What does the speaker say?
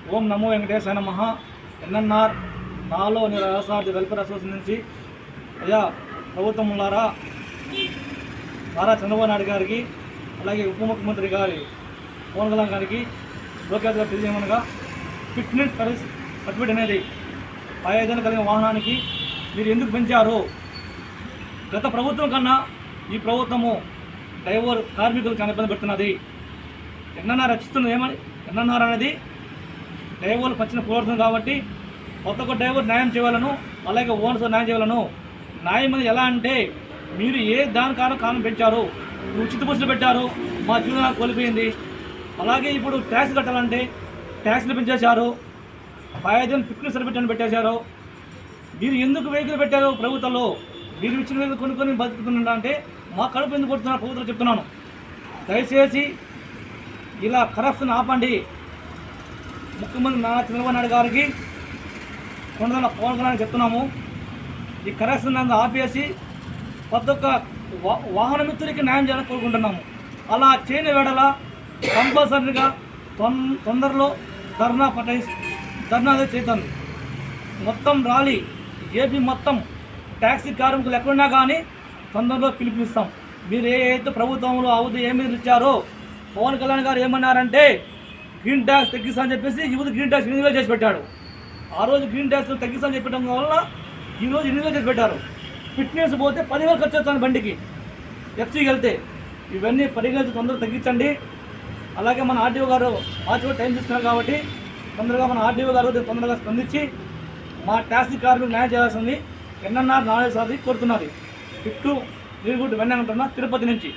ఓం నమో వెంకటేశాయ నమః. ఎన్ఎన్ఆర్ నాలో నిరసార్థి welfare association నుంచి అయ్యా ప్రభుత్వం ఉన్నారా నారా చంద్రబాబు నాయుడు గారికి అలాగే ఉప ముఖ్యమంత్రి గారి పవన్ కళ్యాణ్ గారికి లోకేష్ గారు తెలియజేయమనగా ఫిట్నెస్ సర్టిఫికేట్ అనేది ఆయోజన కలిగిన వాహనానికి మీరు ఎందుకు పెంచారు? గత ప్రభుత్వం కన్నా ఈ ప్రభుత్వము డ్రైవర్ కార్మికులు కానీ ఇబ్బంది పెడుతున్నది. ఎన్ఎన్ఆర్ రచిస్తున్నది ఏమని? ఎన్ఎన్ఆర్ అనేది డ్రైవర్లు పచ్చిన కోరుతుంది కాబట్టి కొత్త డ్రైవర్ న్యాయం చేయాలను, అలాగే ఓనర్స్ న్యాయం చేయాలను. న్యాయం అనేది ఎలా అంటే మీరు ఏ దాని కారణం పెంచారు, ఉచిత బస్సులు పెట్టారు, మా జీవనాలు కోల్పోయింది. అలాగే ఇప్పుడు ట్యాక్స్ కట్టాలంటే ట్యాక్స్లు పెంచేశారు, 5,000 ఫిట్నెస్ సర్టిఫికేట్ పెట్టేశారు. మీరు ఎందుకు వెహికల్ పెట్టారు ప్రభుత్వంలో? మీరు ఇచ్చిన వెహికల్ కొనుక్కొని బతుకుతున్నా అంటే మా కడుపు ఎందుకు కొడుతున్నారు ప్రభుత్వం చెప్తున్నాను. దయచేసి ఇలా కరప్షన్ ఆపండి. ముఖ్యమంత్రి నారా చంద్రబాబు నాయుడు గారికి కొండల పవన్ కళ్యాణ్ చెప్తున్నాము, ఈ కరప్షన్ ఆపేసి ప్రతి ఒక్క వాహన మిత్రులకి న్యాయం చేయాలని కోరుకుంటున్నాము. అలా చేయని వేళల కంపల్సరీగా తొందరలో ధర్నా చేద్దాం. మొత్తం ర్యాలీ ఏపీ మొత్తం ట్యాక్సీ కార్మికులు ఎక్కడున్నా కానీ తొందరలో పిలుపునిస్తాం. మీరు అయితే ప్రభుత్వంలో అవుదు ఏమి ఇచ్చారో పవన్ కళ్యాణ్ గారు ఏమన్నారంటే గ్రీన్ ట్యాక్స్ తగ్గిస్తా అని చెప్పేసి యువత గ్రీన్ ట్యాక్స్ 8,000 చేసి పెట్టాడు. ఆ రోజు గ్రీన్ ట్యాక్స్ తగ్గిస్తా అని చెప్పడం వల్ల ఈరోజు 8,000 చేసి పెట్టారు. ఫిట్నెస్ పోతే 10,000 ఖర్చు వస్తాను బండికి ఎఫ్సీకి వెళ్తే. ఇవన్నీ పరిగణించి తొందరగా తగ్గించండి. అలాగే మన ఆర్డీఓ గారు మార్చి టైం తీసుకున్నారు కాబట్టి తొందరగా మన ఆర్డీఓ గారు తొందరగా స్పందించి మా ట్యాక్సీ కార్మికులు న్యాయం చేయాల్సింది ఎన్ఎన్ఆర్ 4 సార్లు కోరుతున్నది. ఇట్టు నీరుగుడ్డు వెన్న అంటున్నా తిరుపతి నుంచి.